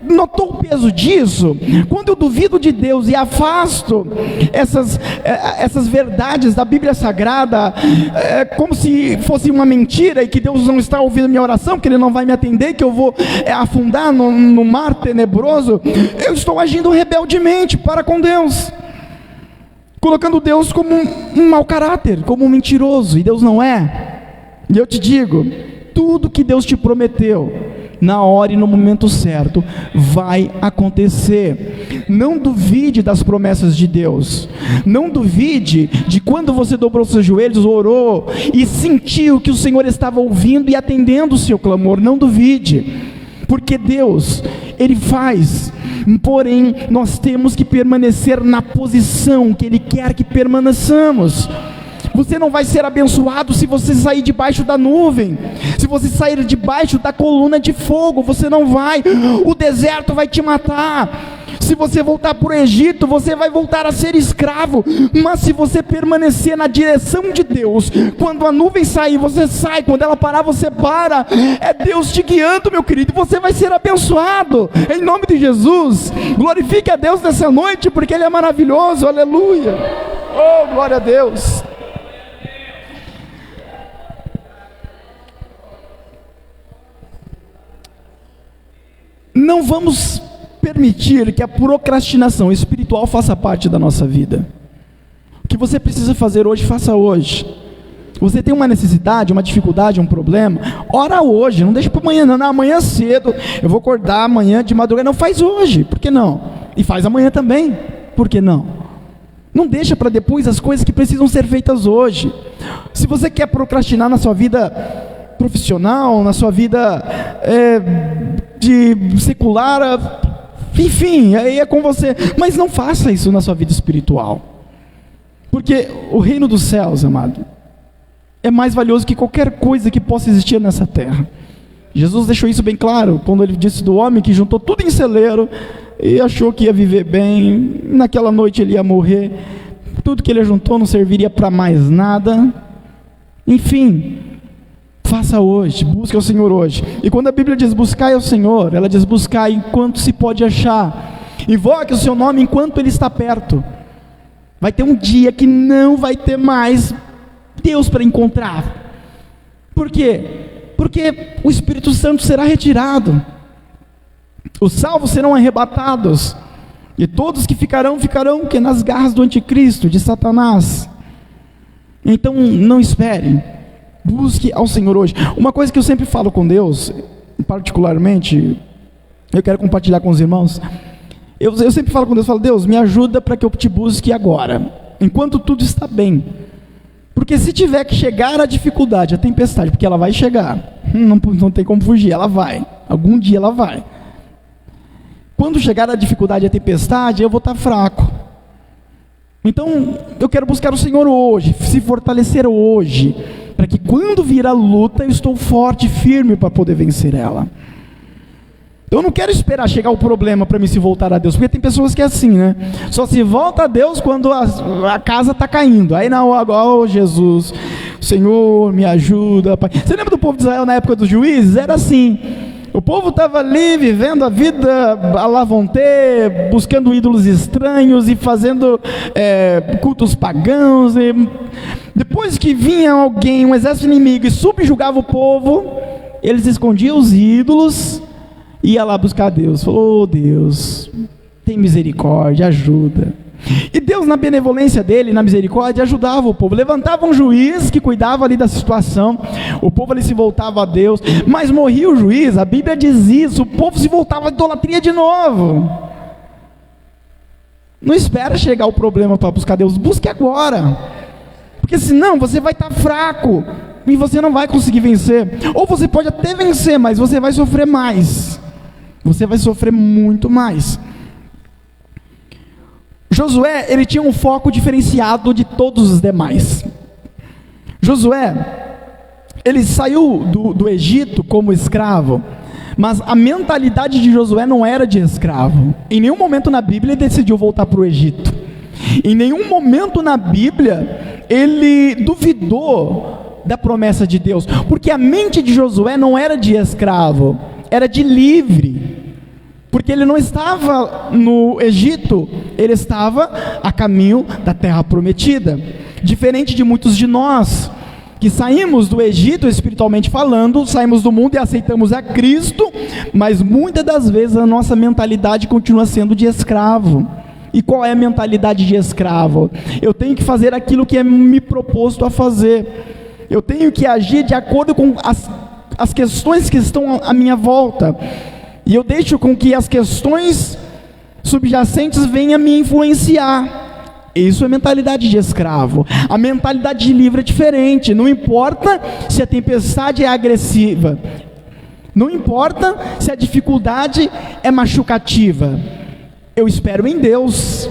notou o peso disso? Quando eu duvido de Deus e afasto essas verdades da Bíblia Sagrada, como se fosse uma mentira e que Deus não está ouvindo minha oração, que Ele não vai me atender, que eu vou afundar no mar tenebroso, eu estou agindo rebeldemente para com Deus, colocando Deus como um mau caráter, como um mentiroso, e Deus não é. E eu te digo, tudo que Deus te prometeu, na hora e no momento certo, vai acontecer. Não duvide das promessas de Deus. Não duvide de quando você dobrou seus joelhos, orou e sentiu que o Senhor estava ouvindo e atendendo o seu clamor. Não duvide, porque Deus, Ele faz. Porém, nós temos que permanecer na posição que Ele quer que permaneçamos. Você não vai ser abençoado se você sair debaixo da nuvem, se você sair debaixo da coluna de fogo, você não vai. O deserto vai te matar. Se você voltar para o Egito, você vai voltar a ser escravo. Mas se você permanecer na direção de Deus, quando a nuvem sair, você sai, quando ela parar, você para. É Deus te guiando, meu querido, e você vai ser abençoado, em nome de Jesus. Glorifique a Deus nessa noite, porque Ele é maravilhoso, aleluia. Oh, glória a Deus. Não vamos permitir que a procrastinação espiritual faça parte da nossa vida. O que você precisa fazer hoje, faça hoje. Você tem uma necessidade, uma dificuldade, um problema, ora hoje, não deixa para amanhã não. Amanhã cedo, eu vou acordar amanhã de madrugada. Não, faz hoje, por que não? E faz amanhã também, por que não? Não deixa para depois as coisas que precisam ser feitas hoje. Se você quer procrastinar na sua vida profissional, na sua vida de secular, enfim, aí é com você, mas não faça isso na sua vida espiritual, porque o reino dos céus, amado, é mais valioso que qualquer coisa que possa existir nessa terra. Jesus deixou isso bem claro, quando Ele disse do homem que juntou tudo em celeiro, e achou que ia viver bem, naquela noite ele ia morrer, tudo que ele juntou não serviria para mais nada. Enfim, faça hoje, busque ao Senhor hoje. E quando a Bíblia diz buscai ao Senhor, ela diz buscai enquanto se pode achar. Invoque o seu nome enquanto Ele está perto. Vai ter um dia que não vai ter mais Deus para encontrar. Por quê? Porque o Espírito Santo será retirado. Os salvos serão arrebatados. E todos que ficarão que nas garras do anticristo, de Satanás. Então não espere. Busque ao Senhor hoje. Uma coisa que eu sempre falo com Deus, particularmente, eu quero compartilhar com os irmãos. Eu sempre falo com Deus, falo: Deus, me ajuda para que eu te busque agora, enquanto tudo está bem. Porque se tiver que chegar a dificuldade, a tempestade, porque ela vai chegar, não tem como fugir, ela vai, algum dia ela vai. Quando chegar a dificuldade, a tempestade, eu vou estar fraco. Então, eu quero buscar o Senhor hoje, se fortalecer hoje, para que quando vir a luta, eu estou forte e firme para poder vencer ela. Eu não quero esperar chegar o problema para mim se voltar a Deus, porque tem pessoas que é assim, né? Só se volta a Deus quando a casa está caindo. Aí não, agora, oh, Jesus, Senhor, me ajuda, Pai. Você lembra do povo de Israel na época dos juízes? Era assim. O povo estava ali vivendo a vida à la vontade, buscando ídolos estranhos e fazendo cultos pagãos. E depois que vinha alguém, um exército inimigo, e subjugava o povo, eles escondiam os ídolos e ia lá buscar Deus. Falou: oh, Deus, tem misericórdia, ajuda. E Deus, na benevolência dele, na misericórdia, ajudava o povo. Levantava um juiz que cuidava ali da situação, o povo ali se voltava a Deus, mas morria o juiz, a Bíblia diz isso, o povo se voltava à idolatria de novo. Não espera chegar o problema para buscar Deus, busque agora, porque senão você vai estar fraco e você não vai conseguir vencer. Ou você pode até vencer, mas você vai sofrer mais, você vai sofrer muito mais. Josué, ele tinha um foco diferenciado de todos os demais. Josué, ele saiu do Egito como escravo, mas a mentalidade de Josué não era de escravo. Em nenhum momento na Bíblia ele decidiu voltar para o Egito. Em nenhum momento na Bíblia ele duvidou da promessa de Deus, porque a mente de Josué não era de escravo, era de livre. Porque ele não estava no Egito, ele estava a caminho da terra prometida. Diferente de muitos de nós, que saímos do Egito espiritualmente falando, saímos do mundo e aceitamos a Cristo, mas muitas das vezes a nossa mentalidade continua sendo de escravo. E qual é a mentalidade de escravo? Eu tenho que fazer aquilo que é me proposto a fazer. Eu tenho que agir de acordo com as questões que estão à minha volta. E eu deixo com que as questões subjacentes venham me influenciar. Isso é mentalidade de escravo. A mentalidade de livre é diferente. Não importa se a tempestade é agressiva, não importa se a dificuldade é machucativa, eu espero em Deus.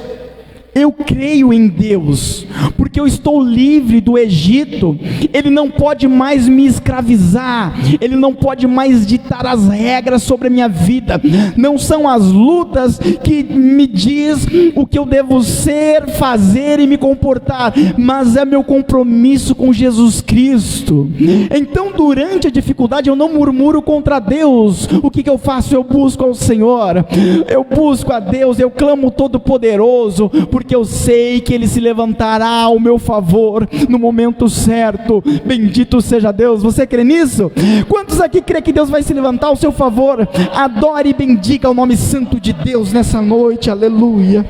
Eu creio em Deus, porque eu estou livre do Egito. Ele não pode mais me escravizar, ele não pode mais ditar as regras sobre a minha vida. Não são as lutas que me diz o que eu devo ser, fazer e me comportar, mas é meu compromisso com Jesus Cristo. Então, durante a dificuldade, eu não murmuro contra Deus. O que eu faço? Eu busco ao Senhor, eu busco a Deus, eu clamo Todo-Poderoso, porque eu sei que Ele se levantará ao meu favor no momento certo. Bendito seja Deus. Você crê nisso? Quantos aqui crê que Deus vai se levantar ao seu favor? Adore e bendiga o nome santo de Deus nessa noite. Aleluia.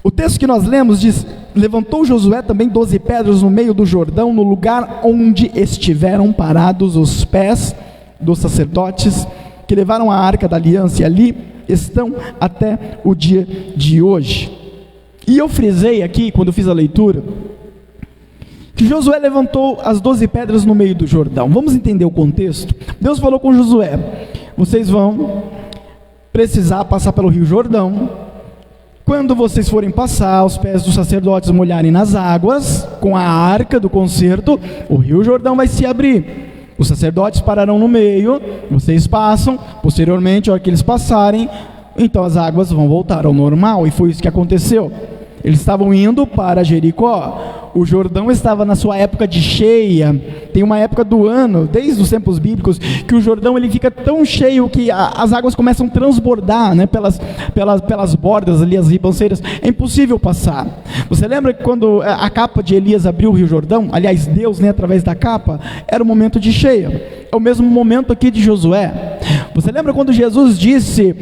O texto que nós lemos diz: levantou Josué também 12 pedras no meio do Jordão, no lugar onde estiveram parados os pés dos sacerdotes que levaram a arca da aliança, e ali estão até o dia de hoje. E eu frisei aqui, quando fiz a leitura, que Josué levantou as 12 pedras no meio do Jordão. Vamos entender o contexto. Deus falou com Josué: vocês vão precisar passar pelo rio Jordão. Quando vocês forem passar, os pés dos sacerdotes molharem nas águas, com a arca do concerto, o rio Jordão vai se abrir. Os sacerdotes pararão no meio, vocês passam, posteriormente, a hora que eles passarem, então as águas vão voltar ao normal, e foi isso que aconteceu. Eles estavam indo para Jericó, o Jordão estava na sua época de cheia. Tem uma época do ano, desde os tempos bíblicos, que o Jordão ele fica tão cheio que as águas começam a transbordar, né, pelas bordas ali, as ribanceiras, é impossível passar. Você lembra que quando a capa de Elias abriu o rio Jordão, aliás Deus, né, através da capa, era o momento de cheia. É o mesmo momento aqui de Josué. Você lembra quando Jesus disse: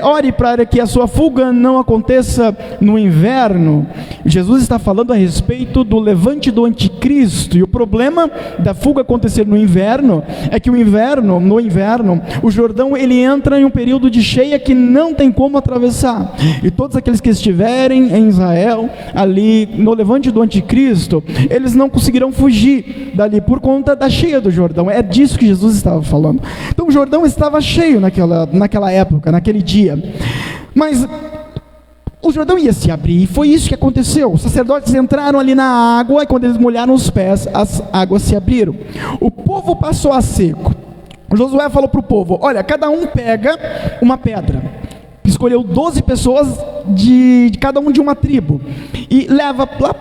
ore para que a sua fuga não aconteça no inverno? Jesus está falando a respeito do levante do anticristo, e o problema da fuga acontecer no inverno é que no inverno, o Jordão ele entra em um período de cheia que não tem como atravessar, e todos aqueles que estiverem em Israel, ali no levante do anticristo, eles não conseguirão fugir dali por conta da cheia do Jordão. É disso que Jesus estava falando. Então o Jordão estava cheio naquela época, naquele dia, mas o Jordão ia se abrir, e foi isso que aconteceu. Os sacerdotes entraram ali na água, e quando eles molharam os pés, as águas se abriram. O povo passou a seco. Josué falou para o povo: olha, cada um pega uma pedra. Escolheu 12 pessoas de cada um de uma tribo, e leva lá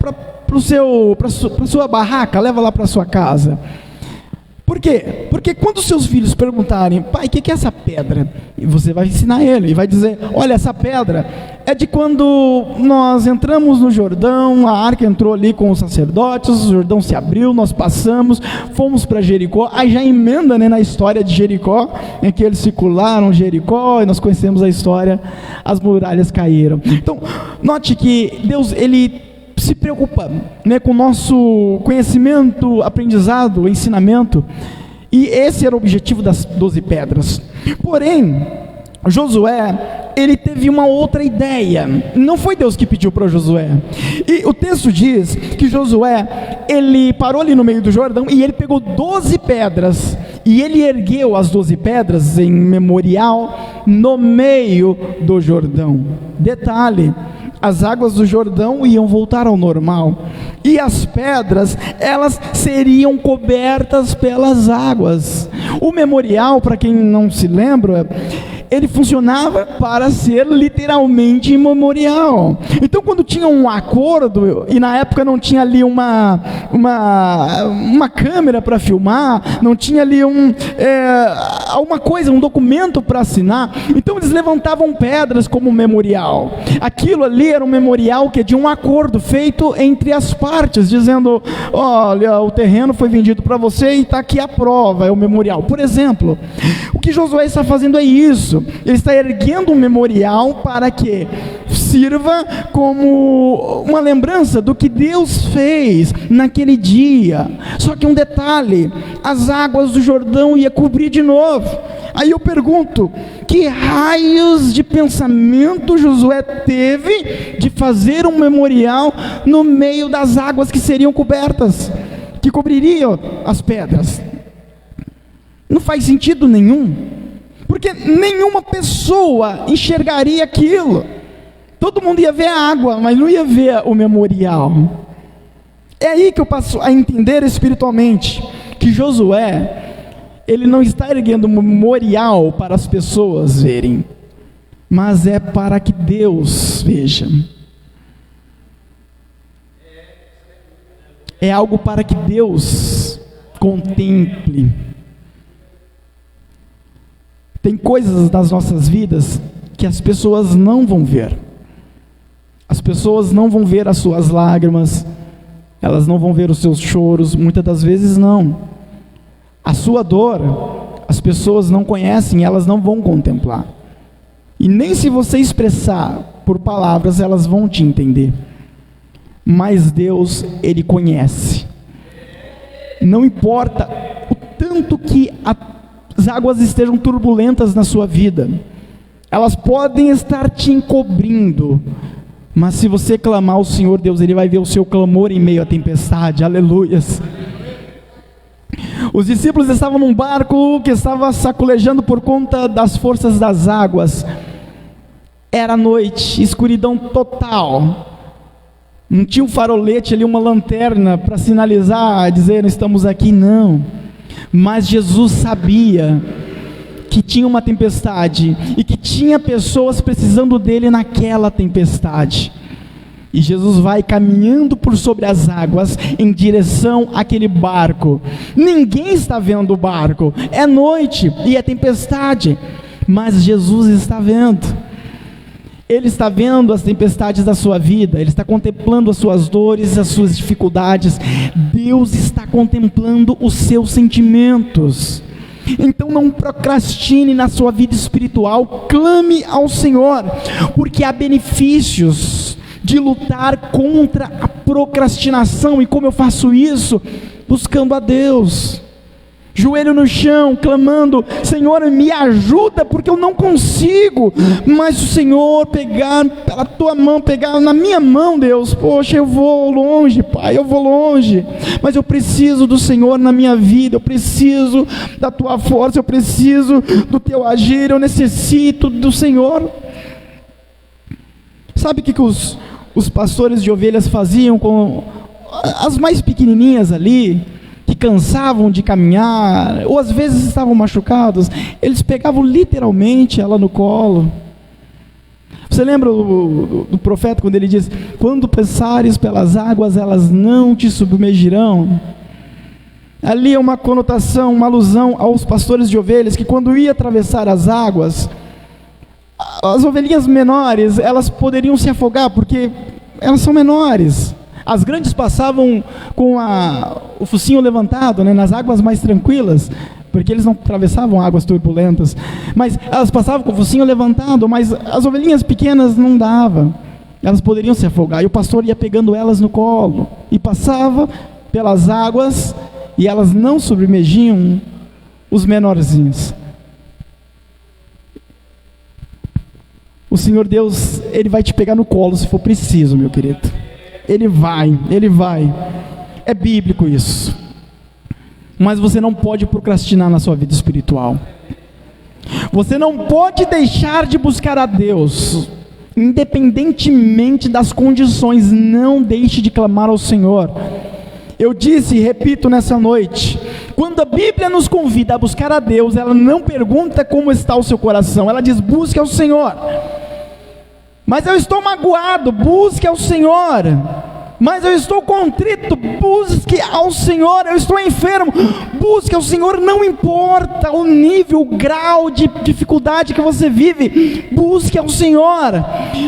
para sua barraca, leva lá para sua casa. Por quê? Porque quando seus filhos perguntarem, pai, o que é essa pedra? E você vai ensinar ele, e vai dizer, olha, essa pedra é de quando nós entramos no Jordão, a arca entrou ali com os sacerdotes, o Jordão se abriu, nós passamos, fomos para Jericó, aí já emenda, né, na história de Jericó, em que eles circularam Jericó, e nós conhecemos a história, as muralhas caíram. Então, note que Deus, Ele se preocupa, né, com o nosso conhecimento, aprendizado, ensinamento, e esse era o objetivo das 12 pedras. Porém, Josué, ele teve uma outra ideia. Não foi Deus que pediu para Josué. E o texto diz que Josué, ele parou ali no meio do Jordão e ele pegou 12 pedras e ele ergueu as 12 pedras em memorial no meio do Jordão. Detalhe: as águas do Jordão iam voltar ao normal, e as pedras, elas seriam cobertas pelas águas. O memorial, para quem não se lembra, ele funcionava para ser literalmente memorial. Então, quando tinha um acordo, e na época não tinha ali uma câmera para filmar, não tinha ali alguma coisa, um documento para assinar, então eles levantavam pedras como memorial. Aquilo ali era um memorial que é de um acordo feito entre as partes, dizendo, olha, o terreno foi vendido para você e está aqui a prova, é o memorial. Por exemplo, o que Josué está fazendo é isso. Ele está erguendo um memorial para que sirva como uma lembrança do que Deus fez naquele dia. Só que um detalhe: as águas do Jordão iam cobrir de novo. Aí eu pergunto, que raios de pensamento Josué teve de fazer um memorial no meio das águas que seriam cobertas, que cobririam as pedras? Não faz sentido nenhum, porque nenhuma pessoa enxergaria aquilo. Todo mundo ia ver a água, mas não ia ver o memorial. É aí que eu passo a entender espiritualmente que Josué, ele não está erguendo um memorial para as pessoas verem, mas é para que Deus veja. É algo para que Deus contemple. Tem coisas das nossas vidas que as pessoas não vão ver. As pessoas não vão ver as suas lágrimas, elas não vão ver os seus choros, muitas das vezes não. A sua dor, as pessoas não conhecem, elas não vão contemplar. E nem se você expressar por palavras, elas vão te entender. Mas Deus, Ele conhece. Não importa o tanto que as águas estejam turbulentas na sua vida, elas podem estar te encobrindo, mas se você clamar ao Senhor Deus, Ele vai ver o seu clamor em meio à tempestade. Aleluias. Os discípulos estavam num barco que estava sacolejando por conta das forças das águas. Era noite, escuridão total. Não tinha um farolete ali, uma lanterna para sinalizar, dizer estamos aqui, não. Mas Jesus sabia que tinha uma tempestade e que tinha pessoas precisando dele naquela tempestade. E Jesus vai caminhando por sobre as águas em direção àquele barco. Ninguém está vendo o barco, é noite e é tempestade, mas Jesus está vendo. Ele está vendo as tempestades da sua vida, Ele está contemplando as suas dores, as suas dificuldades. Deus está contemplando os seus sentimentos. Então não procrastine na sua vida espiritual, clame ao Senhor, porque há benefícios de lutar contra a procrastinação. E como eu faço isso? Buscando a Deus, joelho no chão, clamando: Senhor, me ajuda, porque eu não consigo. Mas o Senhor pegar pela tua mão, pegar na minha mão, Deus, poxa, eu vou longe, Pai, eu vou longe, mas eu preciso do Senhor na minha vida, eu preciso da tua força, eu preciso do teu agir, eu necessito do Senhor. Sabe o que os pastores de ovelhas faziam com as mais pequenininhas ali, que cansavam de caminhar, ou às vezes estavam machucados? Eles pegavam literalmente ela no colo. Você lembra do profeta quando ele diz: quando passares pelas águas, elas não te submergirão? Ali é uma conotação, uma alusão aos pastores de ovelhas, que quando ia atravessar as águas, as ovelhinhas menores, elas poderiam se afogar, porque elas são menores. As grandes passavam com o focinho levantado, né, nas águas mais tranquilas, porque eles não atravessavam águas turbulentas, mas elas passavam com o focinho levantado, mas as ovelhinhas pequenas não dava, elas poderiam se afogar, e o pastor ia pegando elas no colo, e passava pelas águas, e elas não submergiam os menorzinhos. O Senhor Deus, Ele vai te pegar no colo se for preciso, meu querido. Ele vai. É bíblico isso. Mas você não pode procrastinar na sua vida espiritual. Você não pode deixar de buscar a Deus, independentemente das condições. Não deixe de clamar ao Senhor. Eu disse e repito nessa noite, quando a Bíblia nos convida a buscar a Deus, ela não pergunta como está o seu coração, ela diz: busque ao Senhor. Mas eu estou magoado, busque ao Senhor. Mas eu estou contrito, busque ao Senhor. Eu estou enfermo, busque ao Senhor. Não importa o nível, o grau de dificuldade que você vive, busque ao Senhor.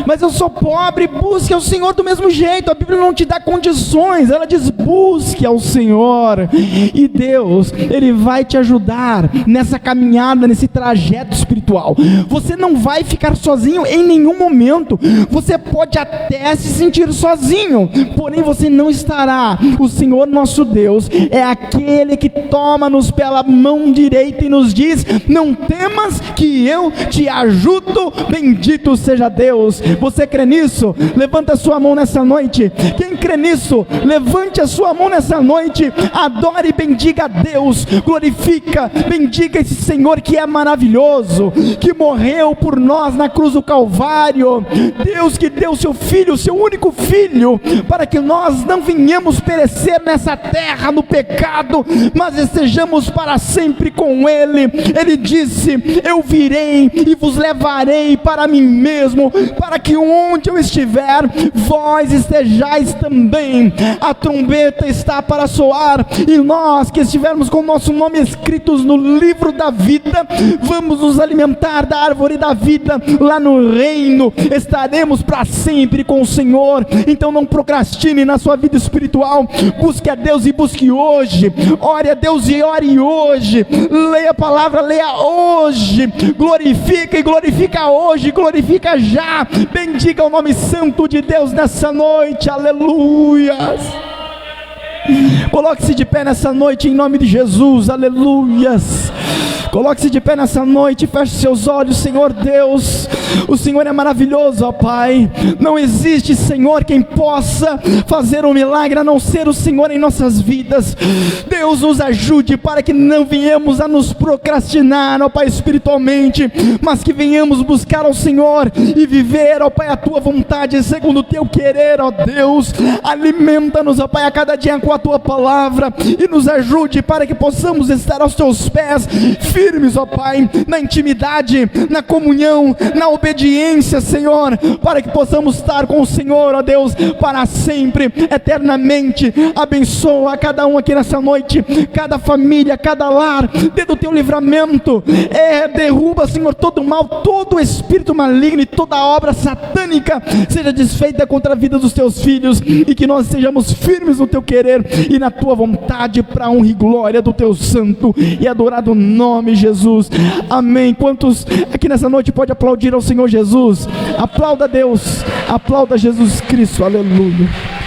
Mas eu sou pobre, busque ao Senhor do mesmo jeito. A Bíblia não te dá condições, ela diz: busque ao Senhor. E Deus, Ele vai te ajudar nessa caminhada, nesse trajeto espiritual. Você não vai ficar sozinho em nenhum momento. Você pode até se sentir sozinho, porém você não estará. O Senhor nosso Deus é aquele que toma-nos pela mão direita e nos diz: não temas, que eu te ajudo. Bendito seja Deus. Você crê nisso? Levanta a sua mão nessa noite. Quem crê nisso, levante a sua mão nessa noite. Adore e bendiga a Deus. Glorifica, bendiga esse Senhor que é maravilhoso, que morreu por nós na cruz do Calvário. Deus que deu seu Filho, seu único Filho, para que nós não venhamos perecer nessa terra no pecado, mas estejamos para sempre com Ele. Ele disse: eu virei e vos levarei para mim mesmo, para que onde eu estiver, vós estejais também. A trombeta está para soar, e nós que estivermos com o nosso nome escritos no livro da vida, vamos nos alimentar da árvore da vida lá no reino. Estaremos para sempre com o Senhor. Então não procrastine na sua vida espiritual. Busque a Deus e busque hoje. Ore a Deus e ore hoje. Leia a palavra, leia hoje. Glorifica e glorifica hoje. Glorifica já. Bendiga o nome santo de Deus nessa noite. Aleluias. Coloque-se de pé nessa noite em nome de Jesus. Aleluias. Coloque-se de pé nessa noite, feche seus olhos. Senhor Deus, o Senhor é maravilhoso, ó Pai. Não existe, Senhor, quem possa fazer um milagre a não ser o Senhor em nossas vidas. Deus, nos ajude para que não venhamos a nos procrastinar, ó Pai, espiritualmente, mas que venhamos buscar ao Senhor e viver, ó Pai, a Tua vontade segundo o Teu querer, ó Deus. Alimenta-nos, ó Pai, a cada dia com a Tua palavra e nos ajude para que possamos estar aos Teus pés, firmes, ó Pai, na intimidade, na comunhão, na obediência, Senhor, para que possamos estar com o Senhor, ó Deus, para sempre, eternamente. Abençoa a cada um aqui nessa noite, cada família, cada lar, dê do Teu livramento, derruba, Senhor, todo o mal, todo o espírito maligno e toda obra satânica seja desfeita contra a vida dos Teus filhos, e que nós sejamos firmes no Teu querer e na Tua vontade, para a honra e glória do Teu santo e adorado nome, Jesus. Amém. Quantos aqui nessa noite pode aplaudir ao Senhor Jesus? Aplauda a Deus, aplauda Jesus Cristo. Aleluia.